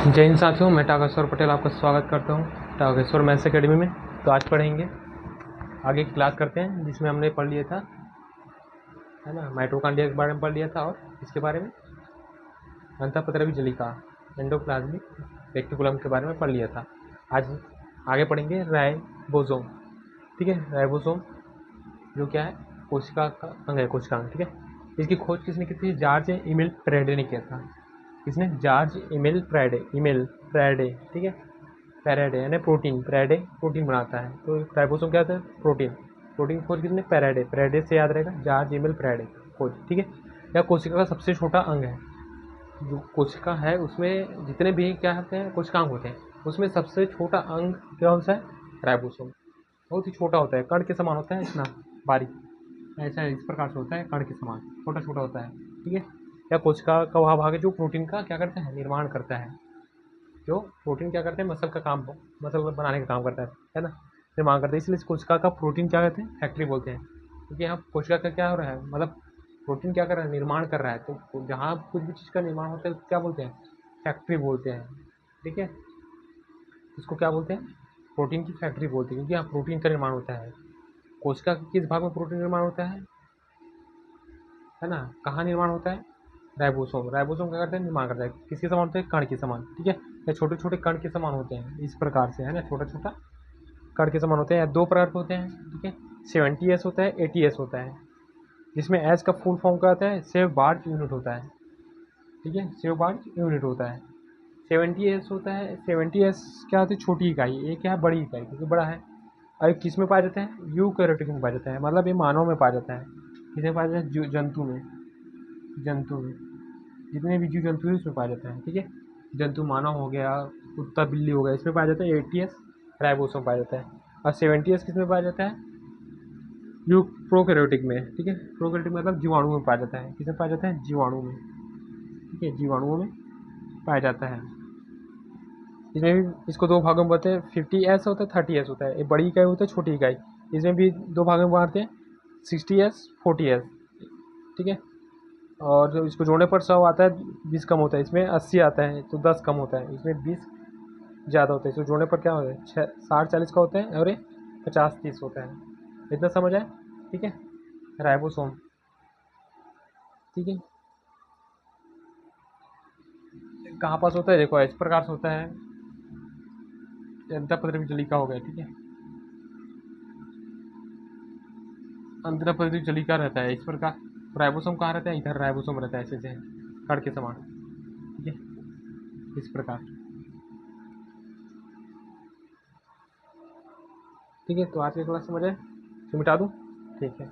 जय हिंद साथियों, मैं टागेश्वर पटेल आपका स्वागत करता हूं टागेश्वर मैथ्स एकेडमी में। तो आज पढ़ेंगे, आगे की क्लास करते हैं जिसमें हमने पढ़ लिया था, है ना, माइटोकॉन्ड्रिया के बारे में पढ़ लिया था और इसके बारे में अंतःपत्रवी जलिका एंडोप्लाज्मिक रेटिकुलम के बारे में पढ़ लिया था। आज आगे पढ़ेंगे राइबोसोम। ठीक है, राइबोसोम जो क्या है, कोशिका का अंग है, कोशिकांग। ठीक है, इसकी खोज किसने की थी? जॉर्ज एमिल प्रेडे ने किया था। किसने? George Emil Palade. ठीक है, पैराडे यानी प्रोटीन, पैराडे प्रोटीन बनाता है। तो राइबोसोम क्या होता है? प्रोटीन खोज किसने? पैराडे से याद रहेगा, जॉर्ज एमिल पैराडे खोज। ठीक है, यह कोशिका का सबसे छोटा अंग है। जो कोशिका है उसमें जितने भी क्या होते हैं, कोशिकांग होते हैं, उसमें सबसे छोटा अंग कौन सा है? राइबोसोम। बहुत ही छोटा होता है, कण के समान होता है, इतना बारीक, ऐसा इस प्रकार से होता है, कण के समान छोटा छोटा होता है। ठीक है, या कोशिका का वह भाग है जो प्रोटीन का क्या करता है? निर्माण करता है। जो प्रोटीन क्या करते हैं? मसल का काम, मसल बनाने का काम करता है ना, निर्माण करता है। इसलिए इस कोशिका का प्रोटीन क्या कहते हैं? फैक्ट्री बोलते हैं। क्योंकि यहाँ कोशिका का क्या हो रहा है, मतलब प्रोटीन क्या कर रहा है? निर्माण कर रहा है। तो जहाँ कुछ भी चीज़ का निर्माण होता है उसको क्या बोलते हैं? फैक्ट्री बोलते हैं। ठीक है, इसको क्या बोलते हैं? प्रोटीन की फैक्ट्री बोलते हैं, क्योंकि यहाँ प्रोटीन का निर्माण होता है। कोशिका के किस भाग में प्रोटीन निर्माण होता है ना, कहाँ निर्माण होता है? राइबोसोम क्या करते हैं? निर्माण करता है। किसके समान होते हैं? कण के समान। ठीक है, या छोटे छोटे कण के समान होते हैं, इस प्रकार से, है ना, छोटा छोटा कण के समान होते हैं। या दो प्रकार के होते हैं। ठीक है, 70S होता है, 80S होता है। जिसमें एस का फुल फॉर्म क्या होता है? सेव बार्ज यूनिट होता है। ठीक है, सेव बार्ज यूनिट होता है। 70S होता है, 70S क्या होती है? छोटी इकाई। ये क्या है? बड़ी इकाई, क्योंकि बड़ा है। और किस में पाया जाता है? यूकैरियोटिक में पाया जाता है, मतलब ये मानव में पाया जाता है। किसमें पाया जाता है? जंतु में जितने भी जीव जंतु हैं उसमें पाया जाता है। ठीक है, जंतु मानव हो गया, कुत्ता बिल्ली हो गया, इसमें पाया जाता है। 80S राइबोसोम पाया जाता है। और 70S किस में पाया जाता है? यू प्रोकैरियोटिक में। ठीक है, प्रोकैरियोटिक मतलब जीवाणु में पाया जाता है। किसमें पाया जाता है? जीवाणु में। ठीक है, जीवाणुओं में पाया जाता है। इसमें भी इसको दो भागों में बांटते हैं, 50S होता है, 30S होता है। एक बड़ी इकाई होता है, छोटी इकाई। इसमें भी दो भागों में बांटते हैं, 60S 40S। ठीक है, और जो इसको जोड़ने पर 100 आता है, 20 कम होता है। इसमें 80 आता है तो 10 कम होता है। इसमें 20 ज़्यादा होता है। इसको जोड़ने पर क्या होता है? 60-40 का होता है, और ये 50-30 होता है। इतना समझ आए? ठीक है, राइबोसोम। ठीक है, कहाँ पास होता है? देखो इस प्रकार से होता है, अंतःपत्रवी जलिका हो गया। ठीक है, अंतःपत्रवी जलिका रहता है इस प्रकार। राइबोसोम कहाँ रहता है? इधर राइबोसोम रहता है, ऐसे से कण के समान। ठीक है, इस प्रकार। ठीक है, तो आज की क्लास समझ आए? तो मिटा दूँ? ठीक है।